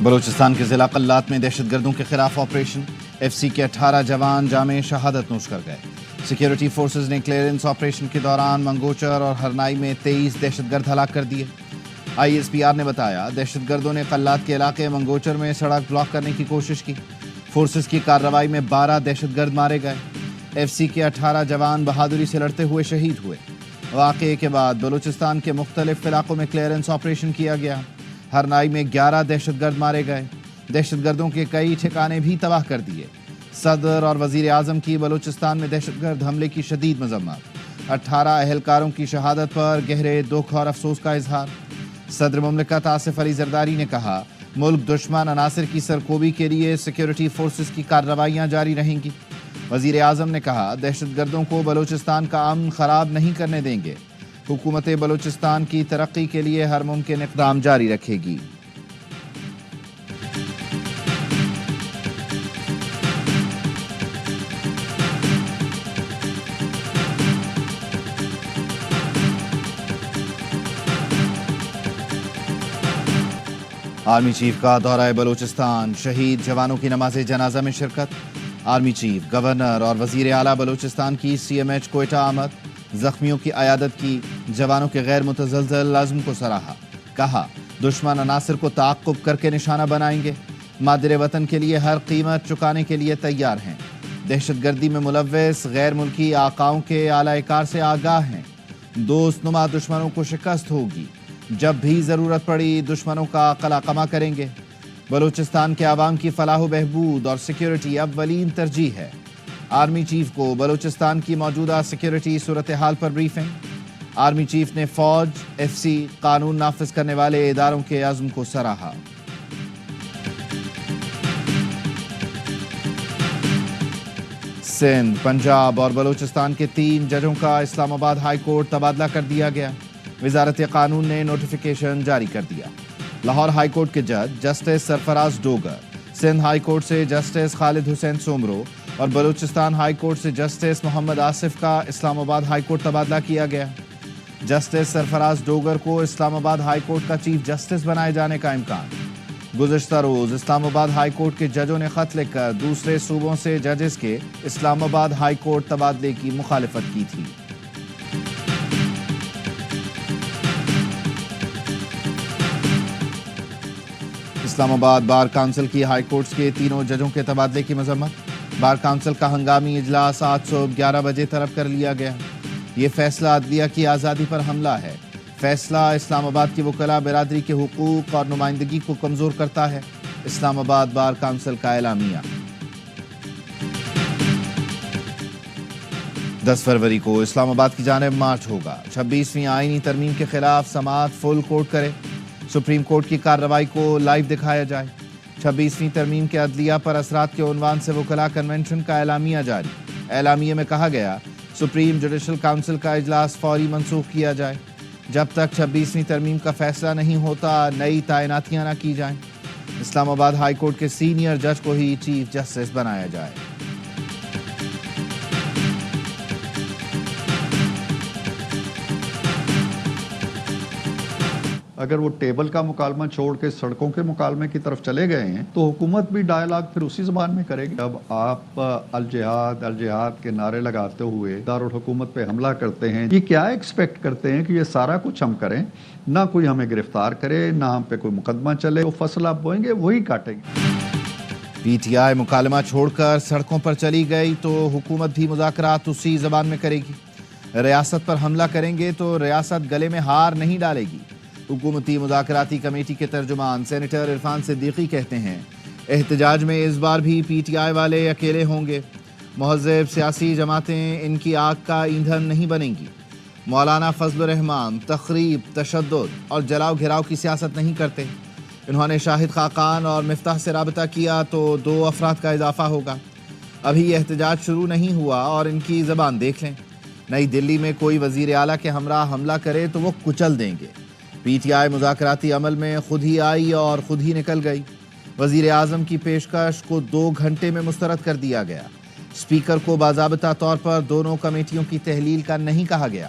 بلوچستان کے ضلع قلات میں دہشت گردوں کے خلاف آپریشن، ایف سی کے 18 جوان جامع شہادت نوش کر گئے۔ سیکیورٹی فورسز نے کلیئرنس آپریشن کے دوران منگوچر اور ہرنائی میں 23 دہشت گرد ہلاک کر دیے۔ آئی ایس پی آر نے بتایا دہشت گردوں نے قلات کے علاقے منگوچر میں سڑک بلاک کرنے کی کوشش کی۔ فورسز کی کارروائی میں 12 دہشت گرد مارے گئے۔ ایف سی کے 18 جوان بہادری سے لڑتے ہوئے شہید ہوئے۔ واقعے کے بعد بلوچستان کے مختلف علاقوں میں کلیئرنس آپریشن کیا گیا۔ ہرنائی میں 11 دہشت گرد مارے گئے۔ دہشت گردوں کے کئی ٹھکانے بھی تباہ کر دیے۔ صدر اور وزیر اعظم کی بلوچستان میں دہشت گرد حملے کی شدید مذمت۔ 18 اہلکاروں کی شہادت پر گہرے دکھ اور افسوس کا اظہار۔ صدر مملکت آصف علی زرداری نے کہا ملک دشمن عناصر کی سرکوبی کے لیے سیکیورٹی فورسز کی کارروائیاں جاری رہیں گی۔ وزیر اعظم نے کہا دہشت گردوں کو بلوچستان کا امن خراب نہیں کرنے دیں گے۔ حکومت بلوچستان کی ترقی کے لیے ہر ممکن اقدام جاری رکھے گی۔ آرمی چیف کا دورہ بلوچستان، شہید جوانوں کی نماز جنازہ میں شرکت۔ آرمی چیف، گورنر اور وزیر اعلیٰ بلوچستان کی سی ایم ایچ کوئٹہ آمد، زخمیوں کی عیادت کی، جوانوں کے غیر متزلزل عزم کو سراہا۔ کہا دشمن عناصر کو تعاقب کر کے نشانہ بنائیں گے، مادر وطن کے لیے ہر قیمت چکانے کے لیے تیار ہیں۔ دہشت گردی میں ملوث غیر ملکی آقاؤں کے اعلی کار سے آگاہ ہیں۔ دوست نما دشمنوں کو شکست ہوگی، جب بھی ضرورت پڑی دشمنوں کا قلعہ کریں گے۔ بلوچستان کے عوام کی فلاح و بہبود اور سیکیورٹی اولین ترجیح ہے۔ آرمی چیف کو بلوچستان کی موجودہ سیکیورٹی صورتحال پر بریفنگ۔ آرمی چیف نے فوج، ایف سی، قانون نافذ کرنے والے اداروں کے عزم کو سراہا۔ سندھ، پنجاب اور بلوچستان کے 3 ججوں کا اسلام آباد ہائی کورٹ تبادلہ کر دیا گیا۔ وزارت قانون نے نوٹیفیکیشن جاری کر دیا۔ لاہور ہائی کورٹ کے جج جسٹس سرفراز ڈوگر، سندھ ہائی کورٹ سے جسٹس خالد حسین سومرو اور بلوچستان ہائی کورٹ سے جسٹس محمد آصف کا اسلام آباد ہائی کورٹ تبادلہ کیا گیا۔ جسٹس سرفراز ڈوگر کو اسلام آباد ہائی کورٹ کا چیف جسٹس بنائے جانے کا امکان۔ گزشتہ روز اسلام آباد ہائی کورٹ کے ججوں نے خط لکھ کر دوسرے صوبوں سے ججز کے اسلام آباد ہائی کورٹ تبادلے کی مخالفت کی تھی۔ اسلام آباد بار کونسل کی ہائی کورٹس کے 3 ججوں کے تبادلے کی مذمت۔ بار کونسل کا ہنگامی اجلاس آج صبح 11 بجے طلب کر لیا گیا۔ یہ فیصلہ عدلیہ کی آزادی پر حملہ ہے۔ فیصلہ اسلام آباد کی وکلاء برادری کے حقوق اور نمائندگی کو کمزور کرتا ہے۔ اسلام آباد بار کونسل کا اعلامیہ۔ 10 فروری کو اسلام آباد کی جانب مارچ ہوگا۔ 26ویں آئینی ترمیم کے خلاف سماعت فل کورٹ کرے۔ سپریم کورٹ کی کارروائی کو لائیو دکھایا جائے۔ 26ویں ترمیم کے عدلیہ پر اثرات کے عنوان سے وکلاء کنونشن کا اعلامیہ جاری۔ اعلامیے میں کہا گیا سپریم جوڈیشل کونسل کا اجلاس فوری منسوخ کیا جائے۔ جب تک 26ویں ترمیم کا فیصلہ نہیں ہوتا نئی تعیناتیاں نہ کی جائیں۔ اسلام آباد ہائی کورٹ کے سینئر جج کو ہی چیف جسٹس بنایا جائے۔ اگر وہ ٹیبل کا مکالمہ چھوڑ کے سڑکوں کے مکالمے کی طرف چلے گئے ہیں تو حکومت بھی ڈائیلاگ پھر اسی زبان میں کرے گی۔ اب آپ الجہاد الجہاد کے نعرے لگاتے ہوئے دارالحکومت پہ حملہ کرتے ہیں، یہ کیا ایکسپیکٹ کرتے ہیں کہ یہ سارا کچھ ہم کریں، نہ کوئی ہمیں گرفتار کرے، نہ ہم پہ کوئی مقدمہ چلے، وہ فصل آپ بوئیں گے وہی کاٹیں گے۔ پی ٹی آئی مکالمہ چھوڑ کر سڑکوں پر چلی گئی تو حکومت بھی مذاکرات اسی زبان میں کرے گی۔ ریاست پر حملہ کریں گے تو ریاست گلے میں ہار نہیں ڈالے گی۔ حکومتی مذاکراتی کمیٹی کے ترجمان سینیٹر عرفان صدیقی کہتے ہیں احتجاج میں اس بار بھی پی ٹی آئی والے اکیلے ہوں گے۔ مہذب سیاسی جماعتیں ان کی آگ کا ایندھن نہیں بنیں گی۔ مولانا فضل الرحمان تخریب، تشدد اور جلاؤ گھراؤ کی سیاست نہیں کرتے۔ انہوں نے شاہد خاقان اور مفتاح سے رابطہ کیا تو 2 افراد کا اضافہ ہوگا۔ ابھی احتجاج شروع نہیں ہوا اور ان کی زبان دیکھ لیں۔ نئی دلی میں کوئی وزیر اعلیٰ کے ہمراہ حملہ کرے تو وہ کچل دیں گے۔ پی ٹی آئی مذاکراتی عمل میں خود ہی آئی اور خود ہی نکل گئی۔ وزیر اعظم کی پیشکش کو 2 گھنٹے میں مسترد کر دیا گیا۔ اسپیکر کو باضابطہ طور پر دونوں کمیٹیوں کی تحلیل کا نہیں کہا گیا۔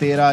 13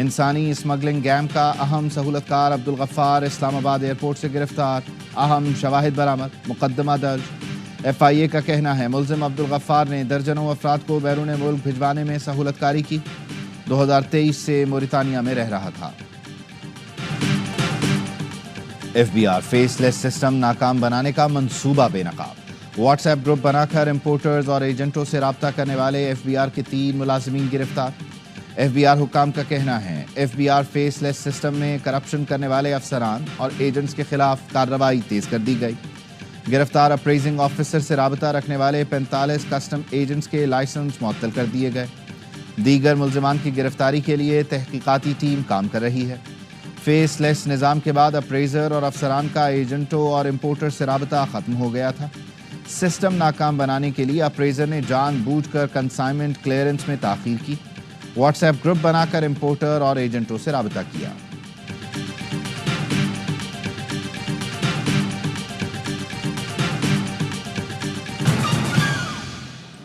انسانی اسمگلنگ گیم کا اہم سہولتکار عبدالغفار اسلام آباد ایئرپورٹ سے گرفتار، اہم شواہد برآمد، مقدمہ درج۔ ایف آئی اے کا کہنا ہے ملزم عبدالغفار نے درجنوں افراد کو بیرون ملک بھجوانے میں سہولت کاری کی، 2023 سے موریتانیہ میں رہ رہا تھا۔ F B R faceless system ناکام بنانے کا منصوبہ بے نقاب، واٹس ایپ گروپ بنا کر امپورٹرز اور ایجنٹوں سے رابطہ کرنے والے ایف بی آر کے 3 ملازمین گرفتار۔ ایف بی آر حکام کا کہنا ہے F B R faceless system میں کرپشن کرنے والے افسران اور ایجنٹس کے خلاف کارروائی تیز کر دی گئی۔ گرفتار اپریزنگ آفیسر سے رابطہ رکھنے والے 45 کسٹم ایجنٹس کے لائسنس معطل کر دیے گئے۔ دیگر ملزمان کی گرفتاری کے لیے تحقیقاتی ٹیم کام کر رہی ہے۔ فیس لیس نظام کے بعد اپریزر اور افسران کا ایجنٹوں اور امپورٹر سے رابطہ ختم ہو گیا تھا۔ سسٹم ناکام بنانے کے لیے اپریزر نے جان بوجھ کر کنسائنمنٹ کلیئرنس میں تاخیر کی، واٹس ایپ گروپ بنا کر امپورٹر اور ایجنٹوں سے رابطہ کیا۔